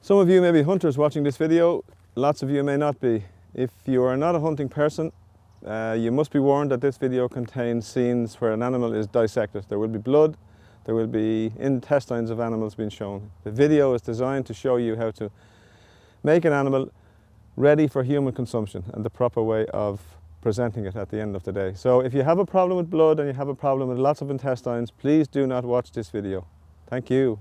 Some of you may be hunters watching this video, lots of you may not be. If you are not a hunting person, you must be warned that this video contains scenes where an animal is dissected. There will be blood, there will be intestines of animals being shown. The video is designed to show you how to make an animal ready for human consumption and the proper way of presenting it at the end of the day. So if you have a problem with blood and you have a problem with lots of intestines, please do not watch this video. Thank you.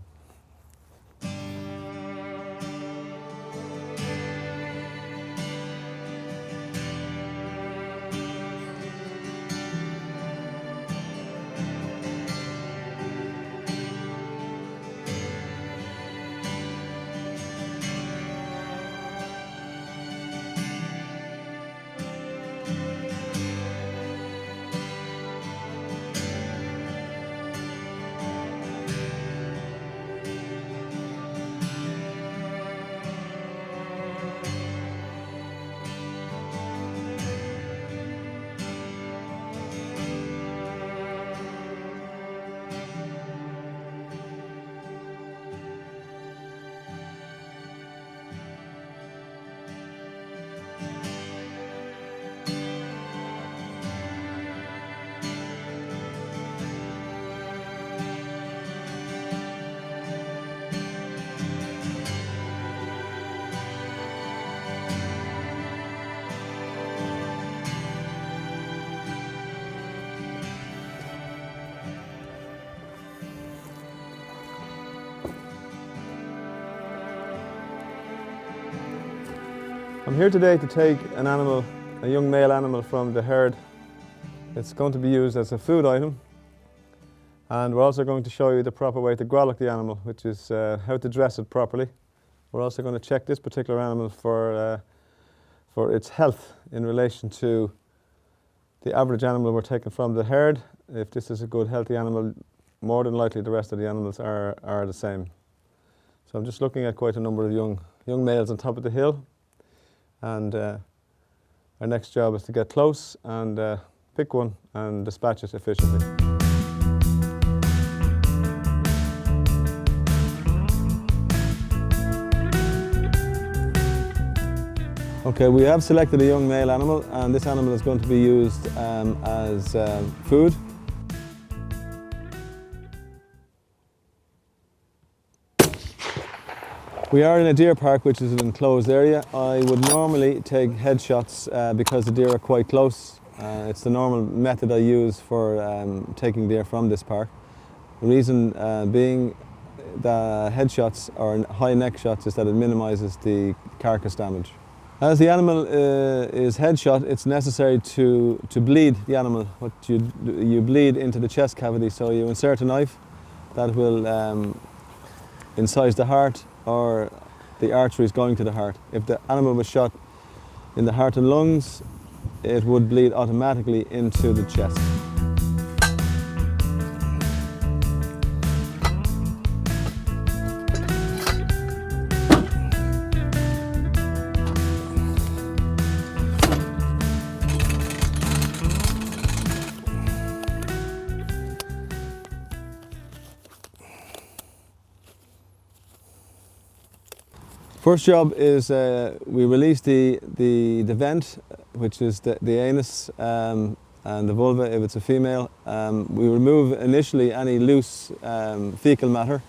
I'm here today to take an animal, a young male animal from the herd. It's going to be used as a food item, and we're also going to show you the proper way to gralloch the animal, which is how to dress it properly. We're also going to check this particular animal for its health in relation to the average animal we're taking from the herd. If this is a good healthy animal, more than likely the rest of the animals are the same. So I'm just looking at quite a number of young males on top of the hill. And our next job is to get close and pick one and dispatch it efficiently. Okay, we have selected a young male animal, and this animal is going to be used as food. We are in a deer park, which is an enclosed area. I would normally take headshots because the deer are quite close. It's the normal method I use for taking deer from this park. The reason being the headshots or high neck shots is that it minimises the carcass damage. As the animal is headshot, it's necessary to bleed the animal. What you bleed into the chest cavity, so you insert a knife that will incise the heart or the arteries going to the heart. If the animal was shot in the heart and lungs, it would bleed automatically into the chest. First job is we release the vent, which is the anus and the vulva if it's a female. We remove initially any loose fecal matter.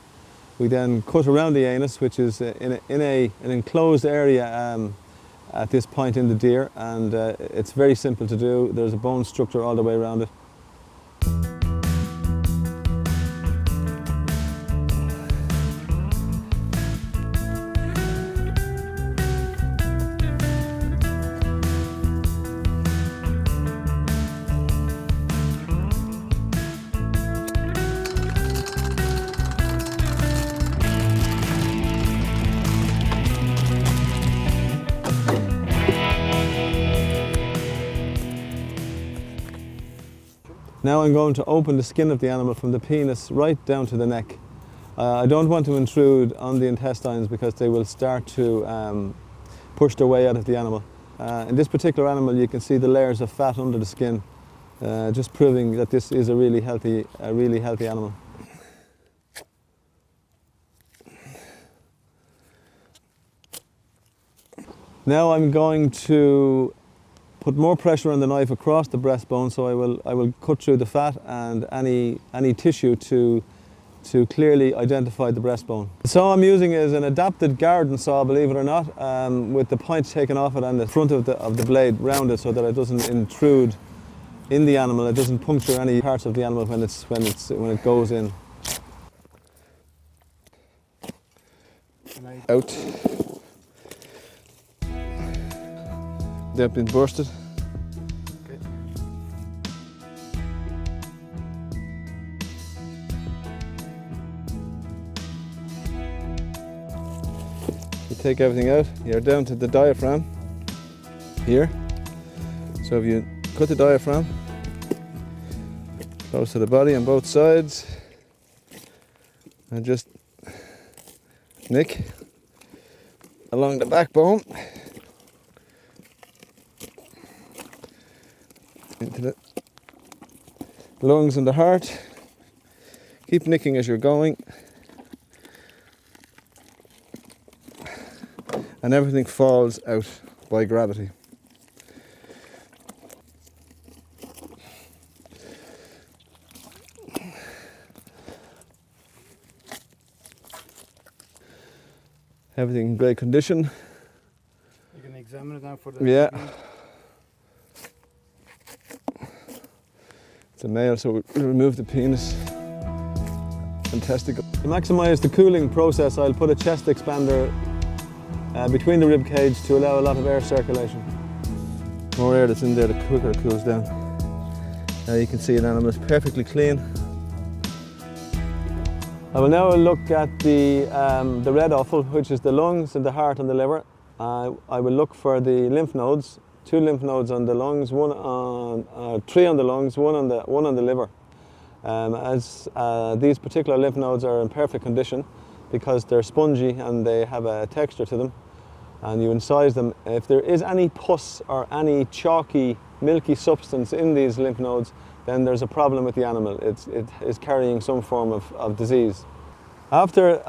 We then cut around the anus, which is in an enclosed area at this point in the deer, and it's very simple to do. There's a bone structure all the way around it. Now I'm going to open the skin of the animal from the penis right down to the neck. I don't want to intrude on the intestines because they will start to push their way out of the animal. In this particular animal you can see the layers of fat under the skin, just proving that this is a really healthy animal. Now I'm going to put more pressure on the knife across the breastbone, so I will cut through the fat and any tissue to clearly identify the breastbone. The saw I'm using is an adapted garden saw, believe it or not, with the points taken off it and the front of the blade rounded so that it doesn't intrude in the animal. It doesn't puncture any parts of the animal when it goes in. Out. They've been bursted. Okay. You take everything out, you're down to the diaphragm here. So if you cut the diaphragm close to the body on both sides and just nick along the backbone into the lungs and the heart. Keep nicking as you're going, and everything falls out by gravity. Everything in great condition. You can examine it now for the... Yeah. It's a male, so we'll remove the penis and testicle. To maximise the cooling process, I'll put a chest expander between the rib cage to allow a lot of air circulation. More air that's in there, the quicker it cools down. Now you can see an animal is perfectly clean. I will now look at the red offal, which is the lungs and the heart and the liver. I will look for the lymph nodes, 2 lymph nodes on the lungs, 3 on the lungs, one on the liver. As these particular lymph nodes are in perfect condition because they're spongy and they have a texture to them, and you incise them. If there is any pus or any chalky, milky substance in these lymph nodes, then there's a problem with the animal. It is carrying some form of disease. After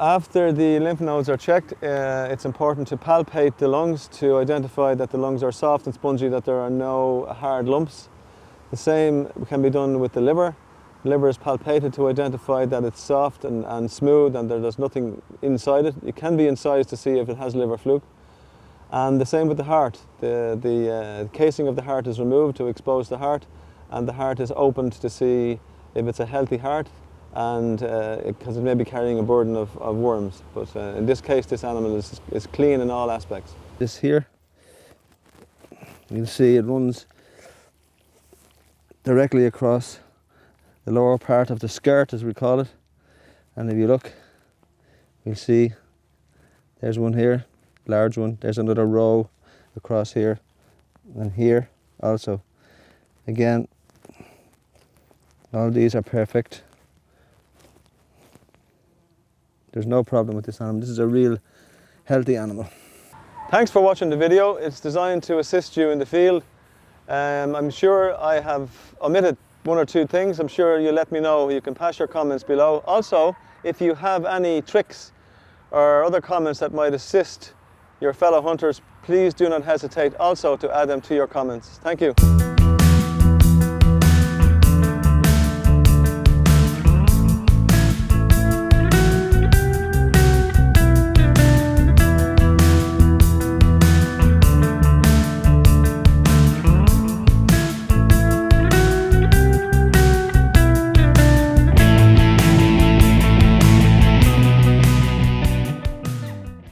the lymph nodes are checked, it's important to palpate the lungs to identify that the lungs are soft and spongy, that there are no hard lumps. The same can be done with the liver. The liver is palpated to identify that it's soft and smooth and there's nothing inside it. It can be incised to see if it has liver fluke. And the same with the heart. The casing of the heart is removed to expose the heart, and the heart is opened to see if it's a healthy heart, and because it may be carrying a burden of worms. But in this case, this animal is clean in all aspects. This here, you can see it runs directly across the lower part of the skirt, as we call it. And if you look, you'll see there's one here, large one. There's another row across here, and here also. Again, all these are perfect. There's no problem with this animal. This is a real healthy animal. Thanks for watching the video. It's designed to assist you in the field. I'm sure I have omitted 1 or 2 things. I'm sure you'll let me know. You can pass your comments below. Also, if you have any tricks or other comments that might assist your fellow hunters, please do not hesitate also to add them to your comments. Thank you.